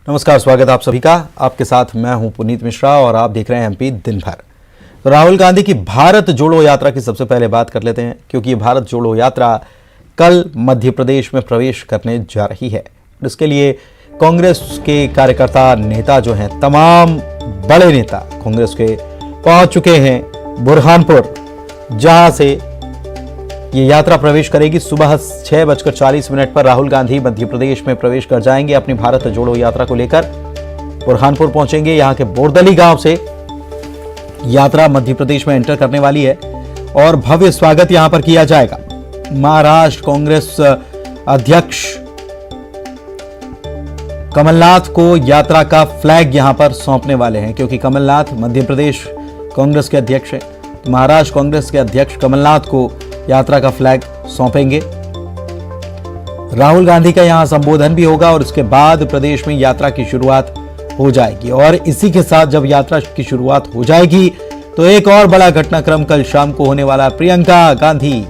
नमस्कार, स्वागत है आप सभी का। आपके साथ मैं हूं पुनीत मिश्रा और आप देख रहे हैं एमपी दिन भर। तो राहुल गांधी की भारत जोड़ो यात्रा की सबसे पहले बात कर लेते हैं, क्योंकि ये भारत जोड़ो यात्रा कल मध्य प्रदेश में प्रवेश करने जा रही है। इसके लिए कांग्रेस के कार्यकर्ता नेता जो हैं, तमाम बड़े नेता कांग्रेस के पहुंच चुके हैं बुरहानपुर, जहां से ये यात्रा प्रवेश करेगी। सुबह 6:40 पर राहुल गांधी मध्य प्रदेश में प्रवेश कर जाएंगे। अपनी भारत जोड़ो यात्रा को लेकर बुरहानपुर पहुंचेंगे। यहां के बोरदली गांव से यात्रा मध्य प्रदेश में एंटर करने वाली है और भव्य स्वागत यहां पर किया जाएगा। महाराष्ट्र कांग्रेस अध्यक्ष कमलनाथ को यात्रा का फ्लैग यहां पर सौंपने वाले हैं, क्योंकि कमलनाथ मध्य प्रदेश कांग्रेस के अध्यक्ष हैं। महाराष्ट्र कांग्रेस के अध्यक्ष कमलनाथ को यात्रा का फ्लैग सौंपेंगे। राहुल गांधी का यहां संबोधन भी होगा और उसके बाद प्रदेश में यात्रा की शुरुआत हो जाएगी। और इसी के साथ जब यात्रा की शुरुआत हो जाएगी तो एक और बड़ा घटनाक्रम कल शाम को होने वाला। प्रियंका गांधी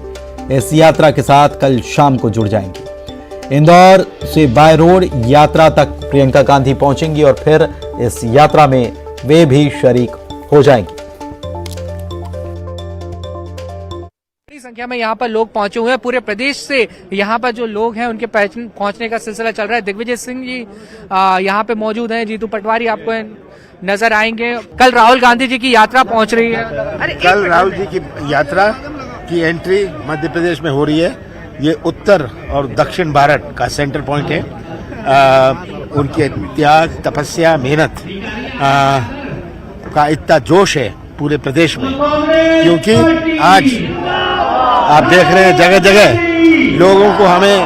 इस यात्रा के साथ कल शाम को जुड़ जाएंगी। इंदौर से बाय रोड यात्रा तक प्रियंका गांधी पहुंचेंगी और फिर इस यात्रा में वे भी शरीक हो जाएंगी। संख्या में यहाँ पर लोग पहुंचे हुए हैं। पूरे प्रदेश से यहाँ पर जो लोग हैं उनके पहुंचने का सिलसिला चल रहा है। दिग्विजय सिंह जी यहाँ पे मौजूद हैं, जीतू पटवारी आपको नजर आएंगे। कल राहुल गांधी जी की यात्रा पहुंच रही है। कल राहुल जी की यात्रा की एंट्री मध्य प्रदेश में हो रही है। ये उत्तर और दक्षिण भारत का सेंटर पॉइंट है। उनके त्याग, तपस्या, मेहनत का इतना जोश है पूरे प्रदेश में, क्योंकि आज आप देख रहे हैं जगह जगह लोगों को हमें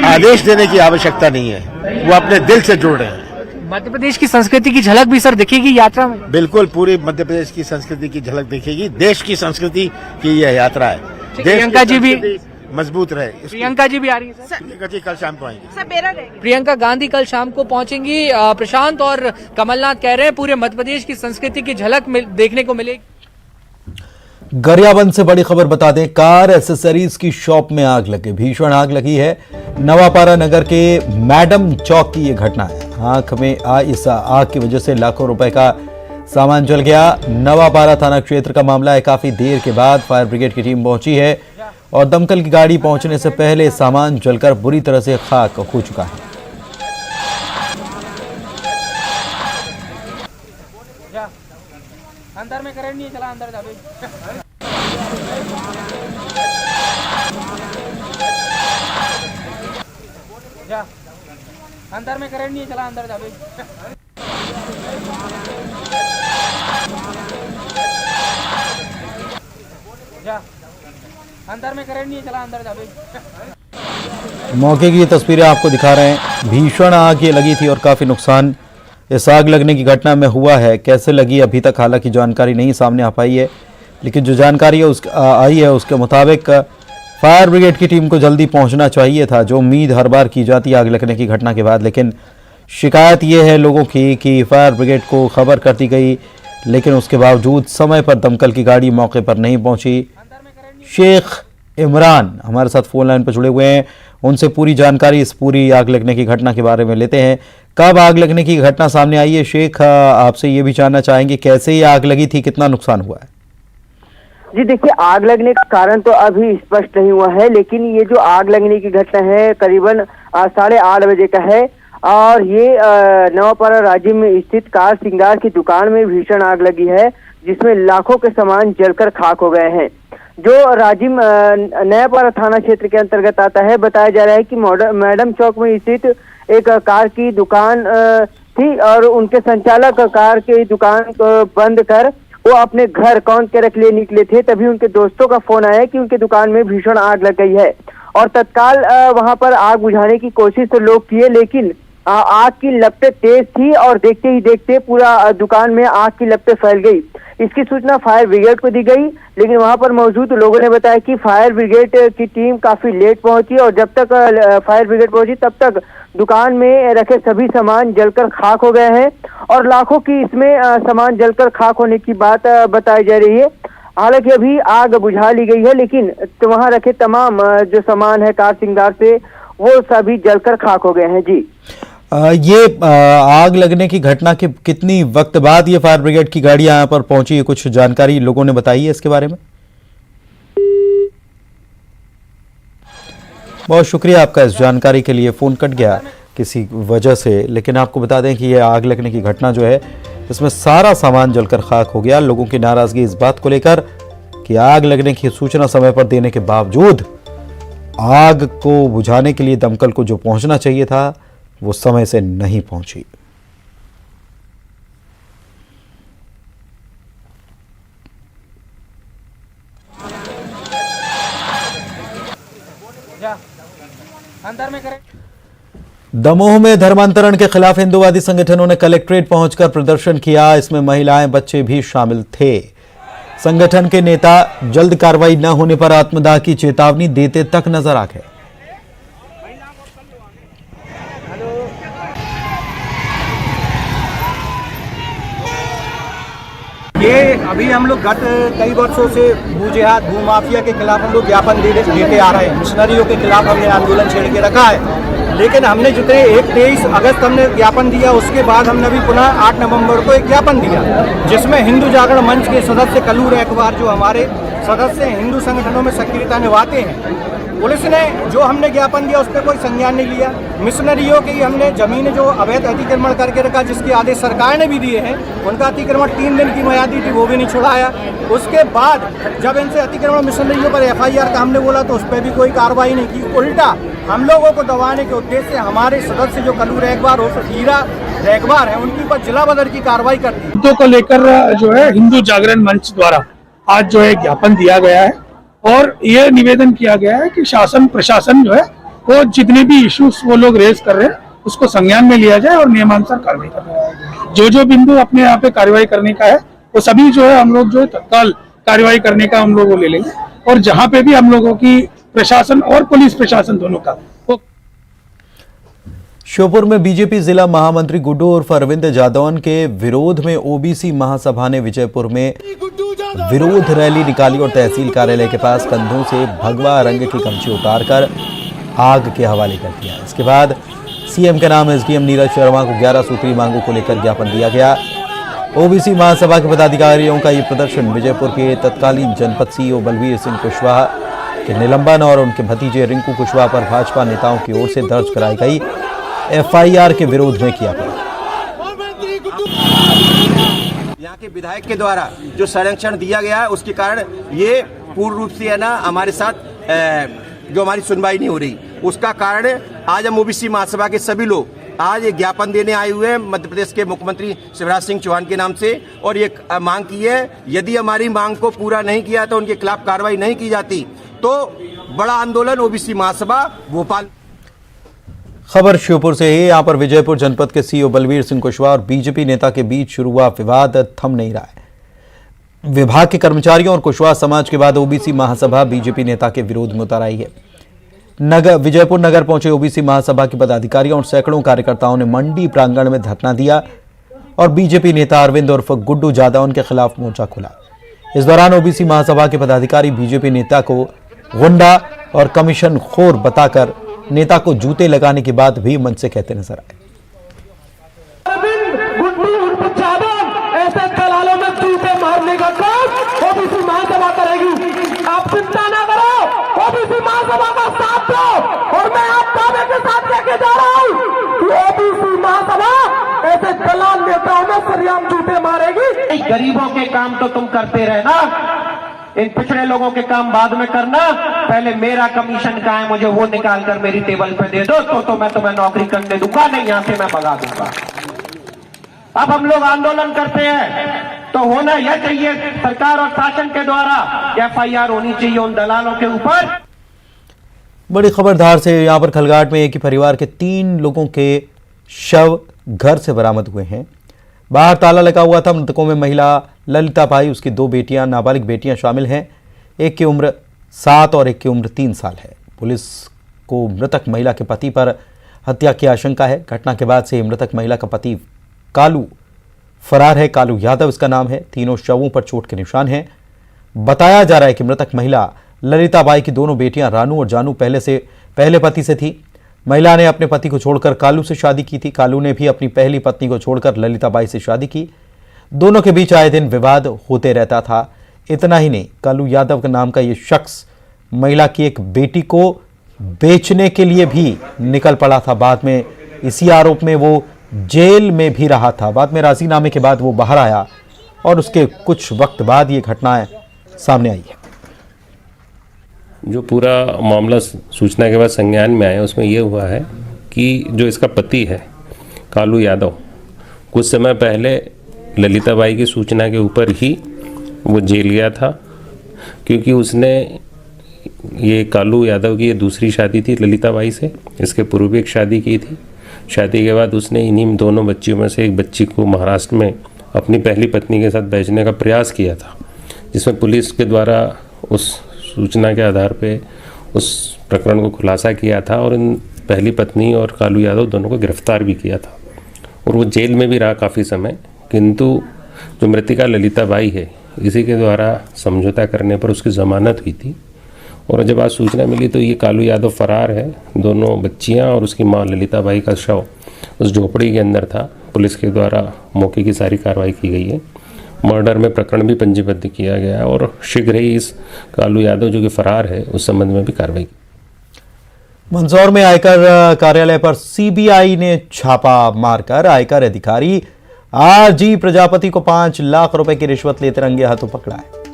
आदेश देने की आवश्यकता नहीं है, वो अपने दिल से जुड़ रहे हैं। मध्य प्रदेश की संस्कृति की झलक भी सर दिखेगी यात्रा में। बिल्कुल, पूरी मध्य प्रदेश की संस्कृति की झलक दिखेगी। देश की संस्कृति की यह यात्रा है। प्रियंका जी भी मजबूत रहे। प्रियंका जी भी आ रही है सर। प्रियंका जी कल शाम को आएंगी। प्रियंका गांधी कल शाम को पहुंचेंगी। प्रशांत और कमलनाथ कह रहे हैं पूरे मध्य प्रदेश की संस्कृति की झलक देखने को मिलेगी। गरियाबंद से बड़ी खबर बता दें, कार एसेसरीज की शॉप में आग लगी। भीषण आग लगी है नवापारा नगर के मैडम चौक की यह घटना है। आंख में इस आग की वजह से लाखों रुपए का सामान जल गया। नवापारा थाना क्षेत्र का मामला है। काफी देर के बाद फायर ब्रिगेड की टीम पहुंची है और दमकल की गाड़ी पहुंचने से पहले सामान जलकर बुरी तरह से खाक हो चुका है। अंदर में करंट नहीं चला, अंदर जा अंदर में करंट नहीं चला, अंदर जा अंदर में करंट नहीं चला, अंदर जा। मौके की ये तस्वीरें आपको दिखा रहे हैं। भीषण आग ये लगी थी और काफी नुकसान इस आग लगने की घटना में हुआ है। कैसे लगी अभी तक हालांकि जानकारी नहीं सामने आ पाई है, लेकिन जो जानकारी है आई है उसके मुताबिक फायर ब्रिगेड की टीम को जल्दी पहुंचना चाहिए था, जो उम्मीद हर बार की जाती है आग लगने की घटना के बाद। लेकिन शिकायत ये है लोगों की कि फायर ब्रिगेड को खबर कर दी गई, लेकिन उसके बावजूद समय पर दमकल की गाड़ी मौके पर नहीं पहुंची। शेख इमरान हमारे साथ फोन लाइन पर जुड़े हुए हैं, उनसे पूरी जानकारी इस पूरी आग लगने की घटना के बारे में लेते हैं। कब आग लगने की घटना सामने आई है शेख, आपसे ये भी जानना चाहेंगे कैसे ये आग लगी थी, कितना नुकसान हुआ है? जी देखिए, आग लगने का कारण तो अभी स्पष्ट नहीं हुआ है, लेकिन ये जो आग लगने की घटना है करीबन 8:30 बजे का है और ये नवापारा राज्य में स्थित कार श्रृंगार की दुकान में भीषण आग लगी है, जिसमें लाखों के सामान जलकर खाक हो गए हैं। जो राजिम नयापारा थाना क्षेत्र के अंतर्गत आता है। बताया जा रहा है कि मैडम चौक में स्थित एक कार की दुकान थी और उनके संचालक कार की दुकान को बंद कर वो अपने घर कौन के रख लिए निकले थे, तभी उनके दोस्तों का फोन आया कि उनके दुकान में भीषण आग लग गई है और तत्काल वहां पर आग बुझाने की कोशिश तो लोग किए, लेकिन आग की लपटें तेज थी और देखते ही देखते पूरा दुकान में आग की लपटें फैल गई। इसकी सूचना फायर ब्रिगेड को दी गई, लेकिन वहां पर मौजूद लोगों ने बताया कि फायर ब्रिगेड की टीम काफी लेट पहुंची और जब तक फायर ब्रिगेड पहुंची तब तक दुकान में रखे सभी सामान जलकर खाक हो गए हैं और लाखों की इसमें सामान जलकर खाक होने की बात बताई जा रही है। हालांकि अभी आग बुझा ली गई है, लेकिन तो वहां रखे तमाम जो सामान है कार श्रृंगार से वो सभी जलकर खाक हो गए हैं। जी आग लगने की घटना के कितनी वक्त बाद ये फायर ब्रिगेड की गाड़ी यहाँ पर पहुंची है, कुछ जानकारी लोगों ने बताई है इसके बारे में? बहुत शुक्रिया आपका इस जानकारी के लिए। फ़ोन कट गया किसी वजह से, लेकिन आपको बता दें कि यह आग लगने की घटना जो है इसमें सारा सामान जलकर खाक हो गया। लोगों की नाराजगी इस बात को लेकर कि आग लगने की सूचना समय पर देने के बावजूद आग को बुझाने के लिए दमकल को जो पहुंचना चाहिए था वो समय से नहीं पहुंची। अंदर में करें। दमोह में धर्मांतरण के खिलाफ हिंदूवादी संगठनों ने कलेक्ट्रेट पहुंचकर प्रदर्शन किया। इसमें महिलाएं, बच्चे भी शामिल थे। संगठन के नेता जल्द कार्रवाई न होने पर आत्मदाह की चेतावनी देते तक नजर आ गए। ये अभी हम लोग गत कई वर्षों से भूजिहाद भूमाफिया के खिलाफ हम लोग ज्ञापन देते आ रहे हैं। मिशनरियों के खिलाफ हमने आंदोलन छेड़ के रखा है, लेकिन हमने जितने 23 अगस्त हमने ज्ञापन दिया, उसके बाद हमने अभी पुनः 8 नवंबर को एक ज्ञापन दिया, जिसमें हिंदू जागरण मंच के सदस्य कलू रैकवार जो हमारे सदस्य हिंदू संगठनों में सक्रियता निभाते हैं, पुलिस ने जो हमने ज्ञापन दिया उस पर कोई संज्ञान नहीं लिया। मिशनरियों की हमने जमीन जो अवैध अतिक्रमण करके रखा, जिसके आदेश सरकार ने भी दिए हैं, उनका अतिक्रमण 3 दिन की मियादी थी, वो भी नहीं छुड़ाया। उसके बाद जब इनसे अतिक्रमण मिशनरियों पर FIR का हमने बोला तो उस पर भी कोई कार्रवाई नहीं की। उल्टा हम लोगों को दबाने के उद्देश्य से हमारे सदस्य जो कलू रैकवार और हीरा रैकवार है, उनके ऊपर जिला बदर की कार्रवाई कर दी। मुद्दों को लेकर जो है हिंदू जागरण मंच द्वारा आज जो है ज्ञापन दिया गया है और ये निवेदन किया गया है कि शासन प्रशासन जो है वो जितने भी इश्यूज वो लोग रेज कर रहे हैं उसको संज्ञान में लिया जाए और नियमानुसार कार्रवाई करना है। जो बिंदु अपने यहाँ पे कार्रवाई करने का है वो सभी जो है हम लोग जो है तत्काल कार्रवाई करने का हम लोग वो ले लेंगे। और जहाँ पे भी हम लोगों की प्रशासन और पुलिस प्रशासन दोनों का वो। श्योपुर में बीजेपी जिला महामंत्री गुड्डू उर्फ अरविंद जादौन के विरोध में ओबीसी महासभा ने विजयपुर में विरोध रैली निकाली और तहसील कार्यालय के पास कंधों से भगवा रंग की गमछी उतारकर आग के हवाले कर दिया। इसके बाद सीएम के नाम SDM नीरज शर्मा को 11 सूत्री मांगों को लेकर ज्ञापन दिया गया। ओबीसी महासभा के पदाधिकारियों का ये प्रदर्शन विजयपुर के तत्कालीन जनपद CEO बलवीर सिंह कुशवाहा के निलंबन और उनके भतीजे रिंकू कुशवाहा पर भाजपा नेताओं की ओर से दर्ज कराई गई FIR के विरोध में किया गया। यहाँ के विधायक के द्वारा जो संरक्षण दिया गया है उसके कारण ये पूर्ण रूप से है ना हमारे साथ जो हमारी सुनवाई नहीं हो रही, उसका कारण आज हम ओबीसी महासभा के सभी लोग आज एक ज्ञापन देने आए हुए हैं मध्य प्रदेश के मुख्यमंत्री शिवराज सिंह चौहान के नाम से और ये मांग की है यदि हमारी मांग को पूरा नहीं किया तो उनके खिलाफ कार्रवाई नहीं की जाती तो बड़ा आंदोलन ओबीसी महासभा भोपाल। खबर श्योपुर से है। यहां पर विजयपुर जनपद के CEO बलवीर सिंह कुशवाहा और बीजेपी नेता के बीच शुरू हुआ विवाद थम नहीं रहा है। विभाग के कर्मचारियों और कुशवाहा समाज के बाद ओबीसी महासभा बीजेपी नेता के विरोध में उतर आई है। विजयपुर नगर पहुंचे ओबीसी महासभा के पदाधिकारियों और सैकड़ों कार्यकर्ताओं ने मंडी प्रांगण में धरना दिया और बीजेपी नेता अरविंद उर्फ गुड्डू जादौन के खिलाफ मोर्चा खोला। इस दौरान ओबीसी महासभा के पदाधिकारी बीजेपी नेता को गुंडा और कमीशन खोर बताकर नेता को जूते लगाने की बात भी मंच से कहते नजर आए। ऐसे दलालों में जूते मारने का काम ओबीसी महासभा करेगी। आप चिंता ना करो, ओबीसी महासभा का साथ दो और मैं आप दावे के साथ लेके जा रहा हूँ कि ओबीसी महासभा ऐसे दलाल नेताओं में सरियाम जूते मारेगी। गरीबों के काम तो तुम करते रहना, इन पिछड़े लोगों के काम बाद में करना। पहले मेरा कमीशन का है, मुझे वो निकाल कर मेरी टेबल पे दे दो तो मैं तुम्हें नौकरी करने दूंगा, नहीं यहां से मैं भगा दूंगा। अब हम लोग आंदोलन करते हैं तो होना यह चाहिए सरकार और शासन के द्वारा FIR होनी चाहिए उन दलालों के ऊपर। बड़ी खबरदार से यहां पर खलगाट में एक ही परिवार के 3 लोगों के शव घर से बरामद हुए हैं। बाहर ताला लगा हुआ था। मृतकों में महिला ललिता बाई, उसकी 2 बेटियां नाबालिग बेटियां शामिल हैं। एक की उम्र 7 और एक की उम्र 3 साल है। पुलिस को मृतक महिला के पति पर हत्या की आशंका है। घटना के बाद से मृतक महिला का पति कालू फरार है। कालू यादव इसका नाम है। तीनों शवों पर चोट के निशान हैं। बताया जा रहा है कि मृतक महिला ललिता बाई की दोनों बेटियां रानू और जानू पहले पति से थी। महिला ने अपने पति को छोड़कर कालू से शादी की थी। कालू ने भी अपनी पहली पत्नी को छोड़कर ललिताबाई से शादी की। दोनों के बीच आए दिन विवाद होते रहता था। इतना ही नहीं, कालू यादव के नाम का ये शख्स महिला की एक बेटी को बेचने के लिए भी निकल पड़ा था। बाद में इसी आरोप में वो जेल में भी रहा था। बाद में राजीनामे के बाद वो बाहर आया और उसके कुछ वक्त बाद ये घटनाएं सामने आई है। जो पूरा मामला सूचना के बाद संज्ञान में आया उसमें यह हुआ है कि जो इसका पति है कालू यादव, कुछ समय पहले ललिताबाई की सूचना के ऊपर ही वो जेल गया था, क्योंकि उसने ये कालू यादव की ये दूसरी शादी थी ललिताबाई से। इसके पूर्व भी एक शादी की थी। शादी के बाद उसने इन्हीं दोनों बच्चियों में से एक बच्ची को महाराष्ट्र में अपनी पहली पत्नी के साथ बेचने का प्रयास किया था, जिसमें पुलिस के द्वारा उस सूचना के आधार पे उस प्रकरण को खुलासा किया था और इन पहली पत्नी और कालू यादव दोनों को गिरफ्तार भी किया था और वो जेल में भी रहा काफ़ी समय। किंतु जो मृतिका ललिताबाई है, इसी के द्वारा समझौता करने पर उसकी ज़मानत हुई थी और जब आज सूचना मिली तो ये कालू यादव फरार है। दोनों बच्चियां और उसकी मां ललिताबाई का शव उस झोपड़ी के अंदर था। पुलिस के द्वारा मौके की सारी कार्रवाई की गई है। मर्डर में प्रकरण भी पंजीबद्ध किया गया है और शीघ्र ही इस कालू यादव जो कि फरार है उस संबंध में भी कार्रवाई की। मंदसौर में आयकर कार्यालय पर सीबीआई ने छापा मारकर आयकर अधिकारी आरजी प्रजापति को 5 लाख रुपए की रिश्वत लेते रंगे हाथों पकड़ा है।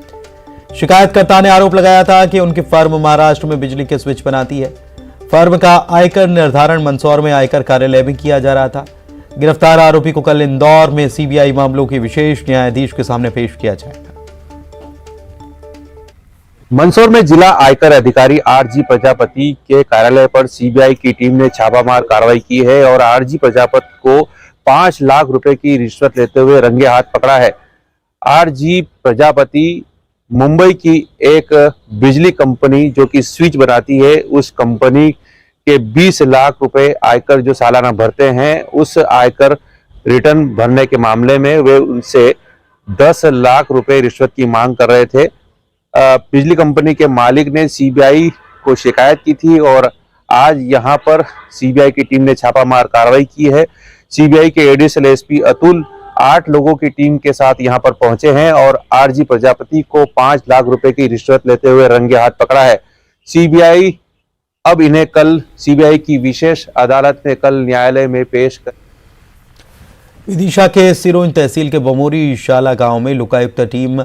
शिकायतकर्ता ने आरोप लगाया था कि उनकी फर्म महाराष्ट्र में बिजली के स्विच बनाती है। फर्म का आयकर निर्धारण मंदसौर में आयकर कार्यालय में किया जा रहा था। गिरफ्तार आरोपी को कल इंदौर में सीबीआई मामलों के विशेष न्यायाधीश के सामने पेश किया जाएगा। मंदसौर में जिला आयकर अधिकारी आरजी प्रजापति के कार्यालय पर सीबीआई की टीम ने छापामार कार्रवाई की है और आरजी प्रजापति को 5 लाख रुपए की रिश्वत लेते हुए रंगे हाथ पकड़ा है। आरजी प्रजापति मुंबई की एक बिजली कंपनी जो कि स्विच बनाती है, उस कंपनी के 20 लाख रुपए आयकर जो सालाना भरते हैं, उस आयकर रिटर्न भरने के मामले में वे उनसे 10 लाख रुपए रिश्वत की मांग कर रहे थे। बिजली कंपनी के मालिक ने सीबीआई को शिकायत की थी और आज यहां पर सीबीआई की टीम ने छापामार कार्रवाई की है। सीबीआई के एडिशनल एसपी अतुल 8 लोगों की टीम के साथ यहां पर पहुंचे हैं और आरजी प्रजापति को 5 लाख रुपए की रिश्वत लेते हुए रंगे हाथ पकड़ा है। सीबीआई अब इन्हें कल सीबीआई की विशेष अदालत में कल न्यायालय में पेश कर। विदिशा के सिरोंज तहसील के बमोरी शाला गांव में लोकायुक्त टीम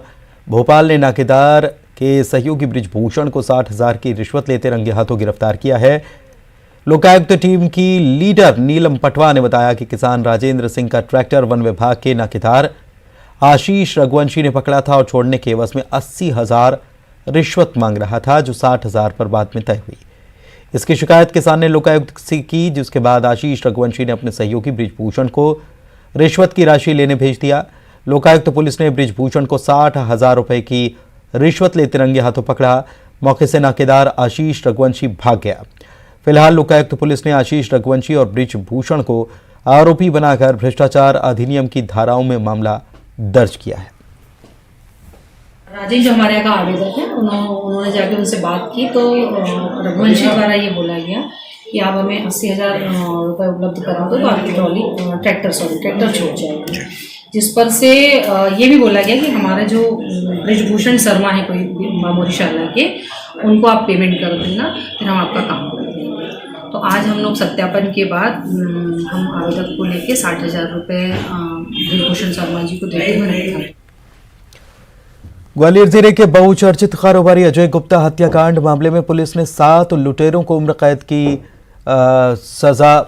भोपाल ने नाकेदार के सहयोगी बृजभूषण को 60,000 की रिश्वत लेते रंगे हाथों गिरफ्तार किया है। लोकायुक्त टीम की लीडर नीलम पटवा ने बताया कि किसान राजेंद्र सिंह का ट्रैक्टर वन विभाग के नाकेदार आशीष रघुवंशी ने पकड़ा था और छोड़ने के एवज में 80,000 रिश्वत मांग रहा था, जो 60,000 पर बाद में तय हुई। इसकी शिकायत किसान ने लोकायुक्त से की, जिसके बाद आशीष रघुवंशी ने अपने सहयोगी बृजभूषण को रिश्वत की राशि लेने भेज दिया। लोकायुक्त पुलिस ने बृजभूषण को 60,000 रुपए की रिश्वत लेते रंगे हाथों पकड़ा। मौके से नाकेदार आशीष रघुवंशी भाग गया। फिलहाल लोकायुक्त पुलिस ने आशीष रघुवंशी और बृजभूषण को आरोपी बनाकर भ्रष्टाचार अधिनियम की धाराओं में मामला दर्ज किया है। राजेश जो हमारे यहाँ का आवेदक है, उन्होंने जाके उनसे बात की तो रघुवंशी द्वारा ये बोला गया कि आप हमें 80,000 रुपये उपलब्ध करा दो तो आपकी ट्रैक्टर छूट जाएगा। जिस पर से ये भी बोला गया कि हमारे जो बृजभूषण शर्मा है कोई बमोरी शाला के, उनको आप पेमेंट कर देना, फिर हम आपका काम कर देंगे। तो आज हम लोग सत्यापन के बाद हम आवेदक को लेके 60,000 रुपये बृजभूषण शर्मा जी को देते हुए। ग्वालियर जिले के बहुचर्चित कारोबारी अजय गुप्ता हत्याकांड मामले में पुलिस ने 7 लुटेरों को उम्र कैद की सजा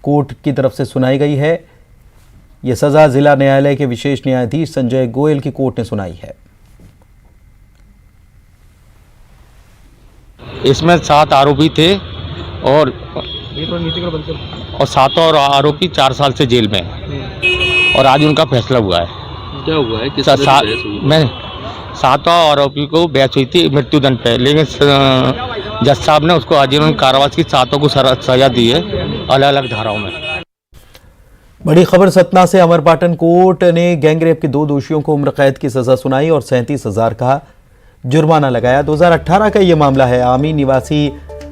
कोर्ट की तरफ से सुनाई गई है। यह सजा जिला न्यायालय के विशेष न्यायाधीश संजय गोयल की कोर्ट ने सुनाई है। इसमें 7 आरोपी थे और 7 और आरोपी 4 साल से जेल में और आज उनका फैसला हुआ है। क्या हुआ है? किस मैं 7 आरोपी को बहस हुई थी मृत्युदंड पे, लेकिन जज साहब ने उसको आजीवन कारावास की 7 को सजा दी है अलग अलग धाराओं में। बड़ी खबर सतना से। अमरपाटन कोर्ट ने गैंगरेप के 2 दोषियों को उम्र कैद की सजा सुनाई और 37,000 का जुर्माना लगाया। 2018 का यह मामला है। आमी निवासी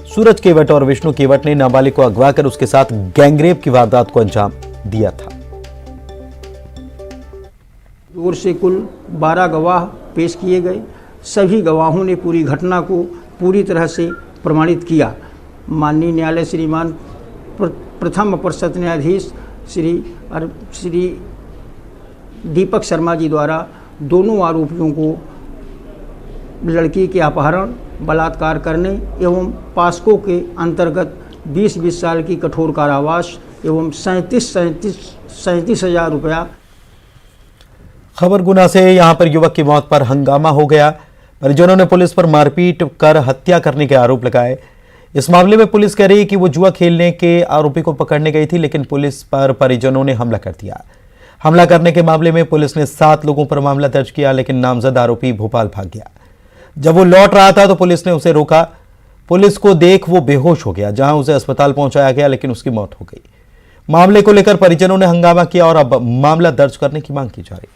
सूरज केवट और विष्णु केवट ने नाबालिग को अगवा कर उसके साथ गैंगरेप की वारदात को अंजाम दिया था। ओर से कुल 12 गवाह पेश किए गए। सभी गवाहों ने पूरी घटना को पूरी तरह से प्रमाणित किया। माननीय न्यायालय श्रीमान प्रथम अपर सत्र न्यायाधीश श्री दीपक शर्मा जी द्वारा दोनों आरोपियों को लड़की के अपहरण, बलात्कार करने एवं पास्को के अंतर्गत 20-20 साल की कठोर कारावास एवं 37,000 रुपया। खबर गुना से यहां पर युवक की मौत पर हंगामा हो गया। परिजनों ने पुलिस पर मारपीट कर हत्या करने के आरोप लगाए। इस मामले में पुलिस कह रही है कि वो जुआ खेलने के आरोपी को पकड़ने गई थी, लेकिन पुलिस पर परिजनों ने हमला कर दिया। हमला करने के मामले में पुलिस ने 7 लोगों पर मामला दर्ज किया, लेकिन नामजद आरोपी भोपाल भाग गया। जब वो लौट रहा था तो पुलिस ने उसे रोका। पुलिस को देख वो बेहोश हो गया, जहां उसे अस्पताल पहुंचाया गया, लेकिन उसकी मौत हो गई। मामले को लेकर परिजनों ने हंगामा किया और अब मामला दर्ज करने की मांग की जा रही है।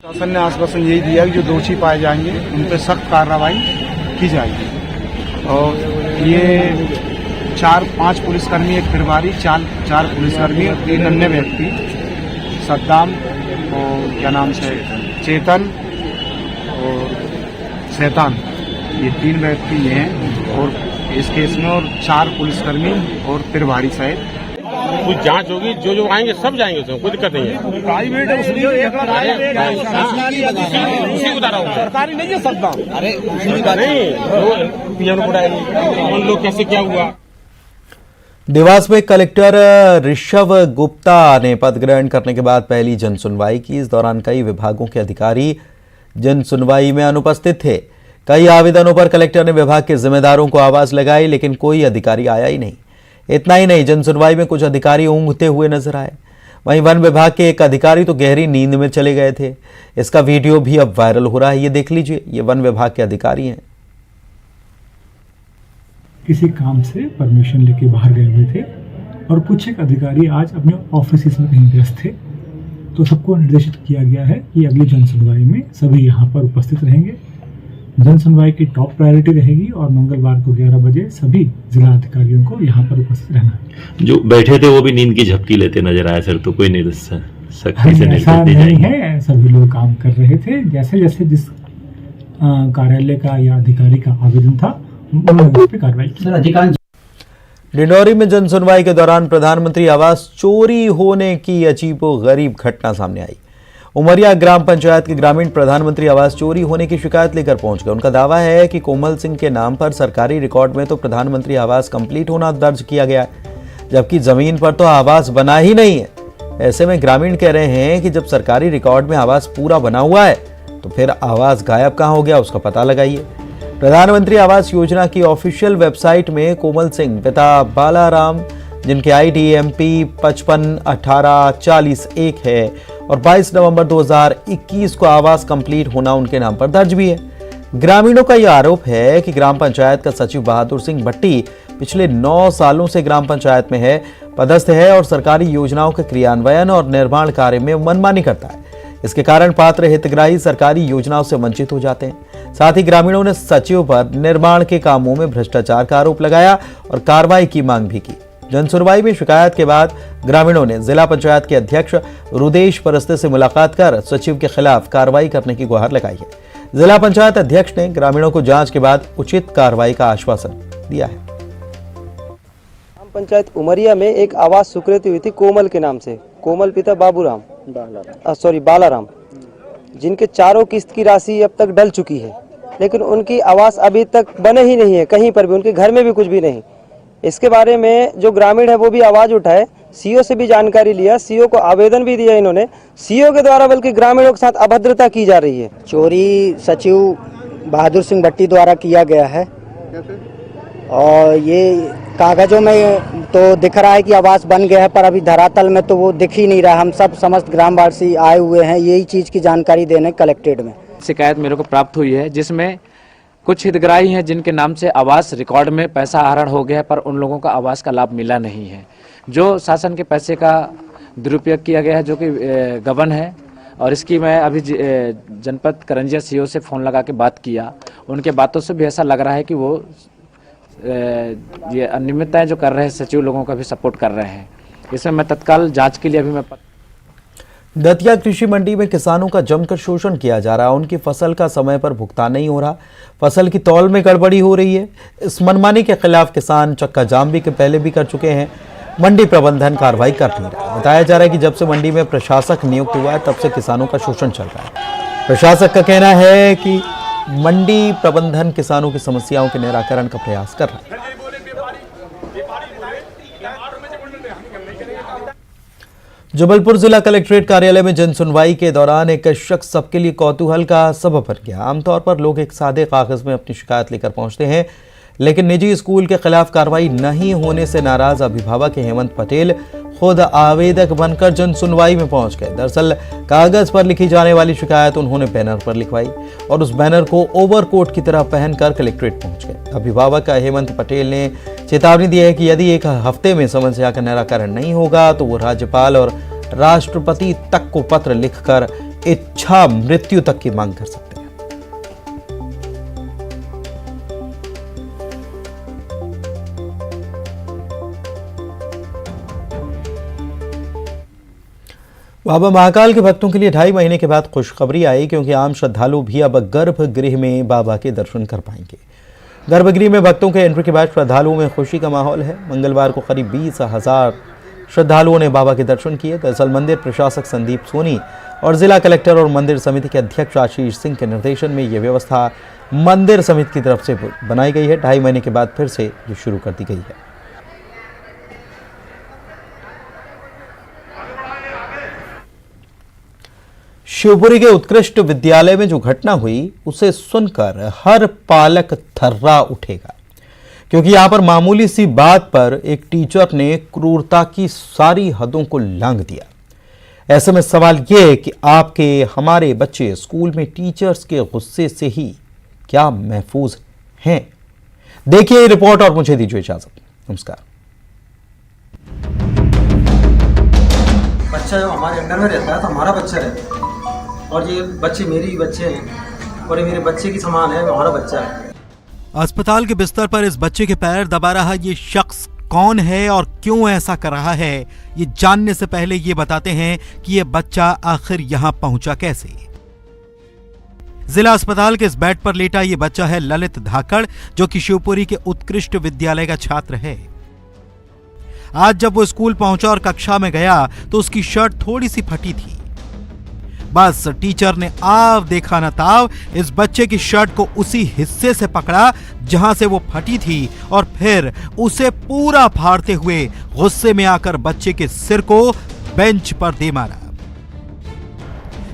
शासन ने आश्वासन यही दिया कि जो दोषी पाए जाएंगे उन पर सख्त कार्रवाई की जाएगी। और ये 4-5 पुलिसकर्मी, एक प्रभारी, 4 पुलिसकर्मी और 3 अन्य व्यक्ति, सद्दाम और क्या नाम से चेतन और शैतान, ये 3 व्यक्ति ये हैं और इस केस में, और 4 पुलिसकर्मी और प्रभारी सहित कुछ जांच होगी, जो आएंगे सब जाएंगे, उसमें कोई दिक्कत नहीं है। प्राइवेट है, उसमें सरकारी नहीं है सद्दाम। अरे नहीं लोग कैसे क्या हुआ। देवास में कलेक्टर ऋषभ गुप्ता ने पद ग्रहण करने के बाद पहली जनसुनवाई की। इस दौरान कई विभागों के अधिकारी जनसुनवाई में अनुपस्थित थे। कई आवेदनों पर कलेक्टर ने विभाग के जिम्मेदारों को आवाज लगाई, लेकिन कोई अधिकारी आया ही नहीं। इतना ही नहीं, जनसुनवाई में कुछ अधिकारी ऊँघते हुए नजर आए। वहीं वन विभाग के एक अधिकारी तो गहरी नींद में चले गए थे। इसका वीडियो भी अब वायरल हो रहा है, ये देख लीजिए। ये वन विभाग के अधिकारी हैं। किसी काम से परमिशन लेके बाहर गए हुए थे और कुछ एक अधिकारी आज अपने ऑफिस में कहीं व्यस्त थे, तो सबको निर्देशित किया गया है कि अगली जनसुनवाई में सभी यहाँ पर उपस्थित रहेंगे। जनसुनवाई की टॉप प्रायोरिटी रहेगी और मंगलवार को 11 बजे सभी जिला अधिकारियों को यहाँ पर उपस्थित रहना है। जो बैठे थे वो भी नींद की झपकी लेते नजर आए सर, तो कोई नहीं ऐसा नहीं है, सभी लोग काम कर रहे थे। जैसे जैसे जिस कार्यालय का या अधिकारी का आवेदन था उन्होंने उस पर कार्रवाई की। डिंडौरी में जनसुनवाई के दौरान प्रधानमंत्री आवास चोरी होने की अजीबोगरीब घटना सामने आई। उमरिया ग्राम पंचायत के ग्रामीण प्रधानमंत्री आवास चोरी होने की शिकायत लेकर पहुंच गए। उनका दावा है कि कोमल सिंह के नाम पर सरकारी रिकॉर्ड में तो प्रधानमंत्री आवास कंप्लीट होना दर्ज किया गया है, जबकि जमीन पर तो आवास बना ही नहीं है। ऐसे में ग्रामीण कह रहे हैं कि जब सरकारी रिकॉर्ड में आवास पूरा बना हुआ है तो फिर आवास गायब कहां हो गया, उसका पता लगाइए। प्रधानमंत्री आवास योजना की ऑफिशियल वेबसाइट में कोमल सिंह पिता बालाराम, जिनके ID MP 551840-1 है और 22 नवंबर 2021 को आवास कंप्लीट होना उनके नाम पर दर्ज भी है। ग्रामीणों का यह आरोप है कि ग्राम पंचायत का सचिव बहादुर सिंह भट्टी पिछले 9 सालों से ग्राम पंचायत में है, पदस्थ है और सरकारी योजनाओं के क्रियान्वयन और निर्माण कार्य में मनमानी करता है। इसके कारण पात्र हितग्राही सरकारी योजनाओं से वंचित हो जाते हैं। साथ ही ग्रामीणों ने सचिव पर निर्माण के कामों में भ्रष्टाचार का आरोप लगाया और कार्रवाई की मांग भी की। जनसुनवाई में शिकायत के बाद ग्रामीणों ने जिला पंचायत के अध्यक्ष रुदेश परस्ते से मुलाकात कर सचिव के खिलाफ कार्रवाई करने की गुहार लगाई है। जिला पंचायत अध्यक्ष ने ग्रामीणों को जांच के बाद उचित कार्रवाई का आश्वासन दिया है। ग्राम पंचायत उमरिया में एक आवास स्वीकृति हुई थी कोमल के नाम से। कोमल पिता बालाराम, जिनके 4 किस्त की राशि अब तक डल चुकी है, लेकिन उनकी आवास अभी तक बने ही नहीं है, कहीं पर भी उनके घर में भी कुछ भी नहीं। इसके बारे में जो ग्रामीण है वो भी आवाज उठाए, सीओ से भी जानकारी लिया, सीओ को आवेदन भी दिया इन्होंने। सीओ के द्वारा बल्कि ग्रामीणों के साथ अभद्रता की जा रही है। चोरी सचिव बहादुर सिंह भट्टी द्वारा किया गया है और ये कागजों में तो दिख रहा है कि आवास बन गया है, पर अभी धरातल में तो वो दिख ही नहीं रहा। हम सब समस्त ग्रामवासी आए हुए हैं यही चीज की जानकारी देने कलेक्ट्रेट में। शिकायत मेरे को प्राप्त हुई है जिसमें कुछ हितग्राही हैं जिनके नाम से आवास रिकॉर्ड में पैसा आहरण हो गया है, पर उन लोगों का आवास का लाभ मिला नहीं है। जो शासन के पैसे का दुरुपयोग किया गया है, जो कि गबन है, और इसकी मैं अभी जनपद करंजिया सीओ से फ़ोन लगा के बात किया। उनके बातों से भी ऐसा लग रहा है कि वो ये अनियमितताएं जो कर रहे हैं सचिव लोगों का भी सपोर्ट कर रहे हैं। इसमें मैं तत्काल जांच के लिए अभी मैं दतिया कृषि मंडी में किसानों का जमकर शोषण किया जा रहा है। उनकी फसल का समय पर भुगतान नहीं हो रहा, फसल की तौल में गड़बड़ी हो रही है। इस मनमानी के खिलाफ किसान चक्का जाम भी पहले भी कर चुके हैं। मंडी प्रबंधन कार्रवाई कर नहीं रहा। बताया जा रहा है कि जब से मंडी में प्रशासक नियुक्त हुआ है तब से किसानों का शोषण चल रहा है। प्रशासक का कहना है कि मंडी प्रबंधन किसानों की समस्याओं के निराकरण का प्रयास कर रहा है। जबलपुर जिला कलेक्ट्रेट कार्यालय में जन सुनवाई के दौरान एक शख्स सबके लिए कौतूहल का सबब बन गया। आमतौर पर लोग एक सादे कागज में अपनी शिकायत लेकर पहुंचते हैं, लेकिन निजी स्कूल के खिलाफ कार्रवाई नहीं होने से नाराज अभिभावक हेमंत पटेल खुद आवेदक बनकर जन सुनवाई में पहुंच गए। दरअसल कागज पर लिखी जाने वाली शिकायत उन्होंने बैनर पर लिखवाई और उस बैनर को ओवरकोट की तरह पहनकर कलेक्ट्रेट पहुंच गए। अभिभावक हेमंत पटेल ने चेतावनी दी है कि यदि एक हफ्ते में समस्या का निराकरण नहीं होगा तो वो राज्यपाल और राष्ट्रपति तक को पत्र लिखकर इच्छा मृत्यु तक की मांग कर सकते हैं। बाबा महाकाल के भक्तों के लिए 2.5 महीने के बाद खुशखबरी आई, क्योंकि आम श्रद्धालु भी अब गर्भगृह में बाबा के दर्शन कर पाएंगे। गर्भगृह में भक्तों के एंट्री के बाद श्रद्धालुओं में खुशी का माहौल है। मंगलवार को करीब 20,000 श्रद्धालुओं ने बाबा के दर्शन किए। दरअसल मंदिर प्रशासक संदीप सोनी और जिला कलेक्टर और मंदिर समिति के अध्यक्ष आशीष सिंह के निर्देशन में यह व्यवस्था मंदिर समिति की तरफ से बनाई गई है। 2.5 महीने के बाद फिर से ये शुरू कर दी गई है। शिवपुरी के उत्कृष्ट विद्यालय में जो घटना हुई उसे सुनकर हर पालक थर्रा उठेगा, क्योंकि यहां पर मामूली सी बात पर एक टीचर ने क्रूरता की सारी हदों को लांघ दिया। ऐसे में सवाल यह है कि आपके हमारे बच्चे स्कूल में टीचर्स के गुस्से से ही क्या महफूज हैं? देखिए ये रिपोर्ट और मुझे दीजिए इजाजत। नमस्कार। बच्चा जो हमारे अंडर में रहता है तो हमारा बच्चा रहता है, और ये बच्चे मेरे ही बच्चे हैं और ये मेरे बच्चे की समान है, हमारा बच्चा है। अस्पताल के बिस्तर पर इस बच्चे के पैर दबा रहा ये शख्स कौन है और क्यों ऐसा कर रहा है, ये जानने से पहले ये बताते हैं कि ये बच्चा आखिर यहां पहुंचा कैसे। जिला अस्पताल के इस बेड पर लेटा ये बच्चा है ललित धाकड़, जो कि शिवपुरी के उत्कृष्ट विद्यालय का छात्र है। आज जब वो स्कूल पहुंचा और कक्षा में गया तो उसकी शर्ट थोड़ी सी फटी थी। बस टीचर ने आव देखा न ताव इस बच्चे की शर्ट को उसी हिस्से से पकड़ा जहां से वो फटी थी और फिर उसे पूरा फाड़ते हुए गुस्से में आकर बच्चे के सिर को बेंच पर दे मारा,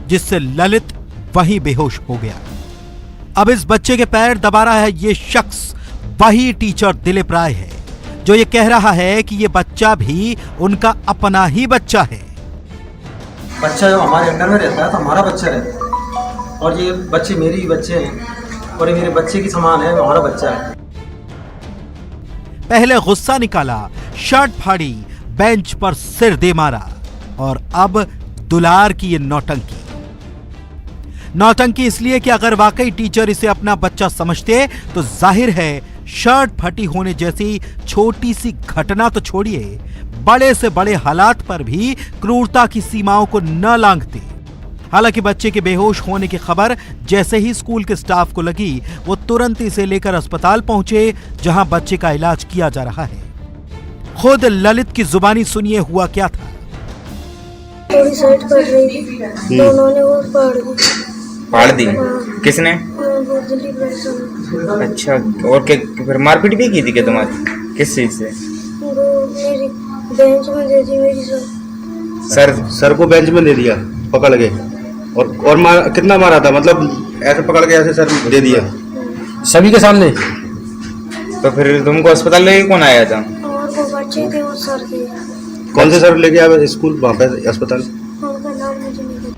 जिससे ललित वहीं बेहोश हो गया। अब इस बच्चे के पैर दबा रहा है ये शख्स वही टीचर दिलीप राय है, जो ये कह रहा है कि ये बच्चा भी उनका अपना ही बच्चा है। बच्चा जो हमारे अंडर में रहता है तो हमारा बच्चा रहता है, और ये बच्चे मेरे ही बच्चे हैं और ये मेरे बच्चे की समान है, हमारा बच्चा है। पहले गुस्सा निकाला, शर्ट फाड़ी, बेंच पर सिर दे मारा और अब दुलार की ये नौटंकी। नौटंकी इसलिए कि अगर वाकई टीचर इसे अपना बच्चा समझते तो जाहिर है शर्ट फटी होने जैसी छोटी सी घटना तो छोड़िए, बड़े से बड़े हालात पर भी क्रूरता की सीमाओं को न लांघते। हालांकि बच्चे के बेहोश होने की खबर जैसे ही स्कूल के स्टाफ को लगी, वो तुरंत इसे लेकर अस्पताल पहुंचे, जहां बच्चे का इलाज किया जा रहा है। खुद ललित की जुबानी सुनिए हुआ क्या था। थोड़ी शर्ट फट रही थी तो उन्होंने वो फाड़ दी। किसने? दिलीप। अच्छा, और फिर मारपीट भी की थी क्या तुम्हारी? किस चीज से? वो मेरी बेंच में दे दी मेरी सर को बेंच में दे दिया पकड़ के, और कितना मारा था? मतलब ऐसे पकड़ के ऐसे सर दे दिया सभी के सामने। तो फिर तुमको अस्पताल लेके कौन आया था? और वो बच्चे थे, वो सर थे। कौन से सर लेके आए स्कूल वहाँ पे अस्पताल? उनका नाम मुझे नहीं पता।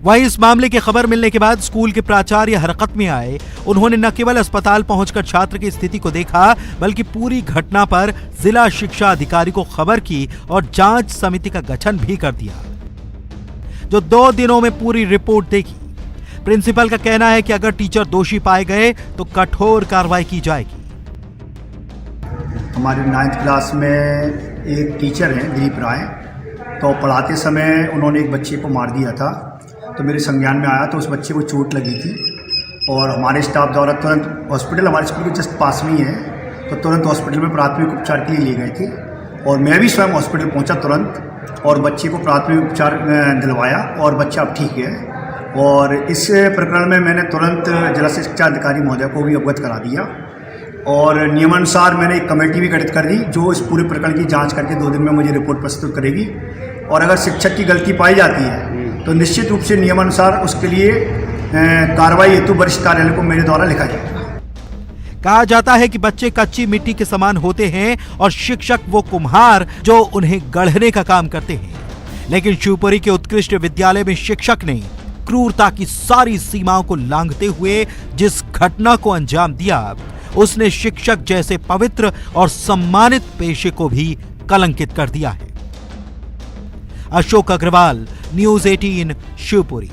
वहीं इस मामले की खबर मिलने के बाद स्कूल के प्राचार्य हरकत में आए। उन्होंने न केवल अस्पताल पहुंचकर छात्र की स्थिति को देखा, बल्कि पूरी घटना पर जिला शिक्षा अधिकारी को खबर की और जांच समिति का गठन भी कर दिया। जो 2 दिनों में पूरी रिपोर्ट देगी। प्रिंसिपल का कहना है कि अगर टीचर दोषी पाए गए तो कठोर कार्रवाई की जाएगी। हमारे 9th क्लास में एक टीचर हैं दिलीप राय, तो पढ़ाते समय उन्होंने एक बच्चे को मार दिया था। तो मेरे संज्ञान में आया तो उस बच्चे को चोट लगी थी और हमारे स्टाफ द्वारा तुरंत हॉस्पिटल, हमारे स्कूल के जस्ट पास में ही है, तो तुरंत हॉस्पिटल में प्राथमिक उपचार के लिए ले गए थे और मैं भी स्वयं हॉस्पिटल पहुंचा तुरंत और बच्चे को प्राथमिक उपचार दिलवाया और बच्चा अब ठीक है। और इस प्रकरण में मैंने तुरंत जिला शिक्षा अधिकारी महोदय को भी अवगत करा दिया और नियमानुसार मैंने एक कमेटी भी गठित कर दी जो इस पूरे प्रकरण की जांच करके 2 दिन में मुझे रिपोर्ट प्रस्तुत करेगी। और अगर शिक्षक की गलती पाई जाती है तो निश्चित रूप से नियमानुसार उसके लिए कार्रवाई हेतु वरिष्ठ कार्यालय को मेरे द्वारा लिखा जाएगा। कहा जाता है कि बच्चे कच्ची मिट्टी के समान होते हैं और शिक्षक वो कुम्हार जो उन्हें गढ़ने का काम करते हैं। लेकिन शिवपुरी के उत्कृष्ट विद्यालय में शिक्षक ने क्रूरता की सारी सीमाओं को लांघते हुए जिस घटना को अंजाम दिया, उसने शिक्षक जैसे पवित्र और सम्मानित पेशे को भी कलंकित कर दिया है। अशोक अग्रवाल, न्यूज़ 18, शिवपुरी।